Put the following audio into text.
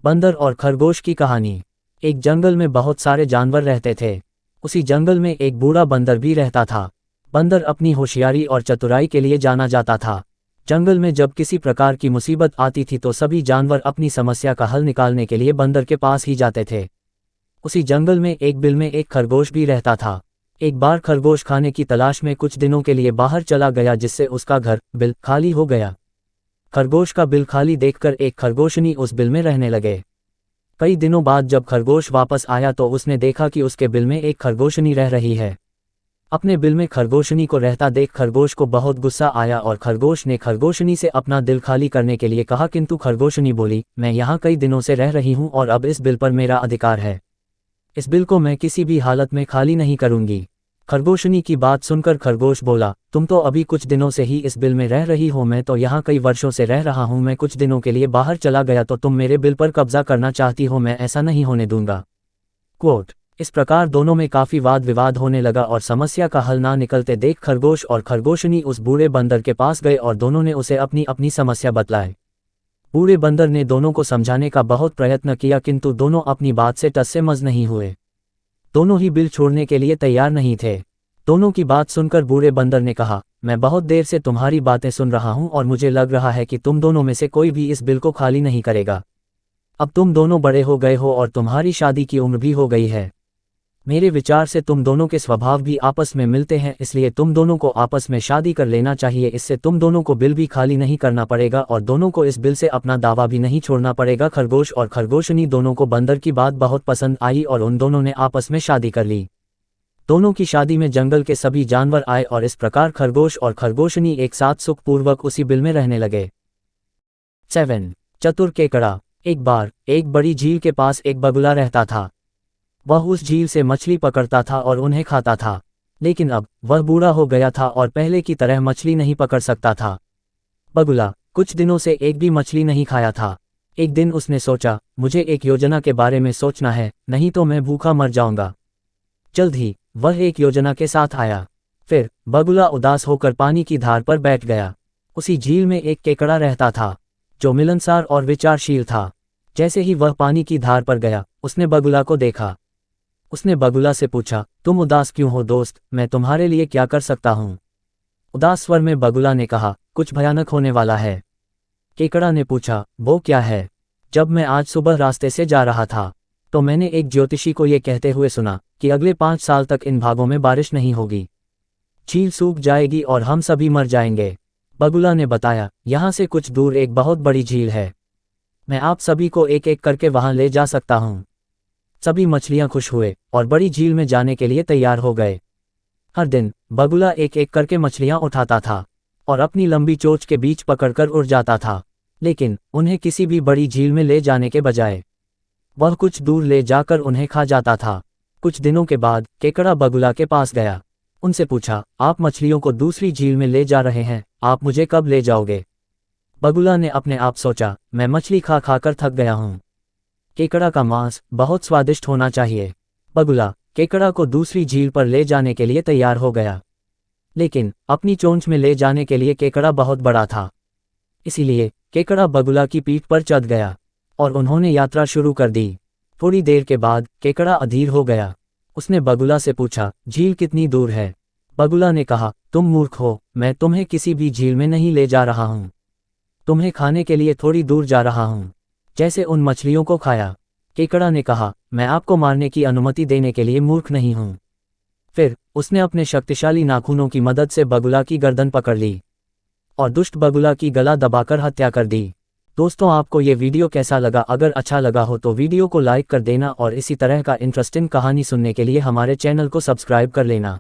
बंदर और खरगोश की कहानी। एक जंगल में बहुत सारे जानवर रहते थे। उसी जंगल में एक बूढ़ा बंदर भी रहता था। बंदर अपनी होशियारी और चतुराई के लिए जाना जाता था। जंगल में जब किसी प्रकार की मुसीबत आती थी तो सभी जानवर अपनी समस्या का हल निकालने के लिए बंदर के पास ही जाते थे। उसी जंगल में एक बिल में एक खरगोश भी रहता था। एक बार खरगोश खाने की तलाश में कुछ दिनों के लिए बाहर चला गया, जिससे उसका घर बिल खाली हो गया। खरगोश का बिल खाली देखकर एक खरगोशनी उस बिल में रहने लगे। कई दिनों बाद जब खरगोश वापस आया तो उसने देखा कि उसके बिल में एक खरगोशनी रह रही है। अपने बिल में खरगोशनी को रहता देख खरगोश को बहुत गुस्सा आया और खरगोश ने खरगोशनी से अपना दिल खाली करने के लिए कहा, किंतु खरगोशनी बोली, मैं यहाँ कई दिनों से रह रही हूँ और अब इस बिल पर मेरा अधिकार है। इस बिल को मैं किसी भी हालत में खाली नहीं करूँगी। खरगोशनी की बात सुनकर खरगोश बोला, तुम तो अभी कुछ दिनों से ही इस बिल में रह रही हो, मैं तो यहाँ कई वर्षों से रह रहा हूँ। मैं कुछ दिनों के लिए बाहर चला गया तो तुम मेरे बिल पर कब्जा करना चाहती हो, मैं ऐसा नहीं होने दूंगा। क्वोट। इस प्रकार दोनों में काफी वाद विवाद होने लगा और समस्या का हल ना निकलते देख खरगोश और खरगोशनी उस बूढ़े बंदर के पास गए और दोनों ने उसे अपनी अपनी समस्या बतलाई। बूढ़े बंदर ने दोनों को समझाने का बहुत प्रयत्न किया, किंतु दोनों अपनी बात से टस से मस नहीं हुए। दोनों ही बिल छोड़ने के लिए तैयार नहीं थे। दोनों की बात सुनकर बूढ़े बंदर ने कहा, मैं बहुत देर से तुम्हारी बातें सुन रहा हूं और मुझे लग रहा है कि तुम दोनों में से कोई भी इस बिल को खाली नहीं करेगा। अब तुम दोनों बड़े हो गए हो और तुम्हारी शादी की उम्र भी हो गई है। मेरे विचार से तुम दोनों के स्वभाव भी आपस में मिलते हैं, इसलिए तुम दोनों को आपस में शादी कर लेना चाहिए। इससे तुम दोनों को बिल भी खाली नहीं करना पड़ेगा और दोनों को इस बिल से अपना दावा भी नहीं छोड़ना पड़ेगा। खरगोश और खरगोशनी दोनों को बंदर की बात बहुत पसंद आई और उन दोनों ने आपस में शादी कर ली। दोनों की शादी में जंगल के सभी जानवर आए और इस प्रकार खरगोश और खरगोशनी एक साथ सुखपूर्वक उसी बिल में रहने लगे। 7. चतुर केकड़ा। एक बार एक बड़ी झील के पास एक बगुला रहता था। वह उस झील से मछली पकड़ता था और उन्हें खाता था, लेकिन अब वह बूढ़ा हो गया था और पहले की तरह मछली नहीं पकड़ सकता था। बगुला कुछ दिनों से एक भी मछली नहीं खाया था। एक दिन उसने सोचा, मुझे एक योजना के बारे में सोचना है, नहीं तो मैं भूखा मर जाऊंगा। जल्द ही वह एक योजना के साथ आया। फिर बगुला उदास होकर पानी की धार पर बैठ गया। उसी झील में एक केकड़ा रहता था जो मिलनसार और विचारशील था। जैसे ही वह पानी की धार पर गया, उसने बगुला को देखा। उसने बगुला से पूछा, तुम उदास क्यों हो दोस्त, मैं तुम्हारे लिए क्या कर सकता हूँ? उदास स्वर में बगुला ने कहा, कुछ भयानक होने वाला है। केकड़ा ने पूछा, वो क्या है? जब मैं आज सुबह रास्ते से जा रहा था तो मैंने एक ज्योतिषी को ये कहते हुए सुना कि अगले 5 साल तक इन भागों में बारिश नहीं होगी, झील सूख जाएगी और हम सभी मर जाएंगे। बगुला ने बताया, यहाँ से कुछ दूर एक बहुत बड़ी झील है, मैं आप सभी को एक एक करके वहां ले जा सकता हूँ। सभी मछलियां खुश हुए और बड़ी झील में जाने के लिए तैयार हो गए। हर दिन बगुला एक एक करके मछलियां उठाता था और अपनी लंबी चोंच के बीच पकड़कर उड़ जाता था, लेकिन उन्हें किसी भी बड़ी झील में ले जाने के बजाय वह कुछ दूर ले जाकर उन्हें खा जाता था। कुछ दिनों के बाद केकड़ा बगुला के पास गया। उनसे पूछा, आप मछलियों को दूसरी झील में ले जा रहे हैं, आप मुझे कब ले जाओगे? बगुला ने अपने आप सोचा, मैं मछली खा खाकर थक गया हूँ। केकड़ा का मांस बहुत स्वादिष्ट होना चाहिए। बगुला केकड़ा को दूसरी झील पर ले जाने के लिए तैयार हो गया, लेकिन अपनी चोंच में ले जाने के लिए केकड़ा बहुत बड़ा था। इसीलिए केकड़ा बगुला की पीठ पर चढ़ गया और उन्होंने यात्रा शुरू कर दी। थोड़ी देर के बाद केकड़ा अधीर हो गया। उसने बगुला से पूछा, झील कितनी दूर है? बगुला ने कहा, तुम मूर्ख हो, मैं तुम्हें किसी भी झील में नहीं ले जा रहा हूँ, तुम्हें खाने के लिए थोड़ी दूर जा रहा हूँ, जैसे उन मछलियों को खाया। केकड़ा ने कहा, मैं आपको मारने की अनुमति देने के लिए मूर्ख नहीं हूँ। फिर उसने अपने शक्तिशाली नाखूनों की मदद से बगुला की गर्दन पकड़ ली और दुष्ट बगुला की गला दबाकर हत्या कर दी। दोस्तों, आपको ये वीडियो कैसा लगा? अगर अच्छा लगा हो तो वीडियो को लाइक कर देना और इसी तरह का इंटरेस्टिंग कहानी सुनने के लिए हमारे चैनल को सब्सक्राइब कर लेना।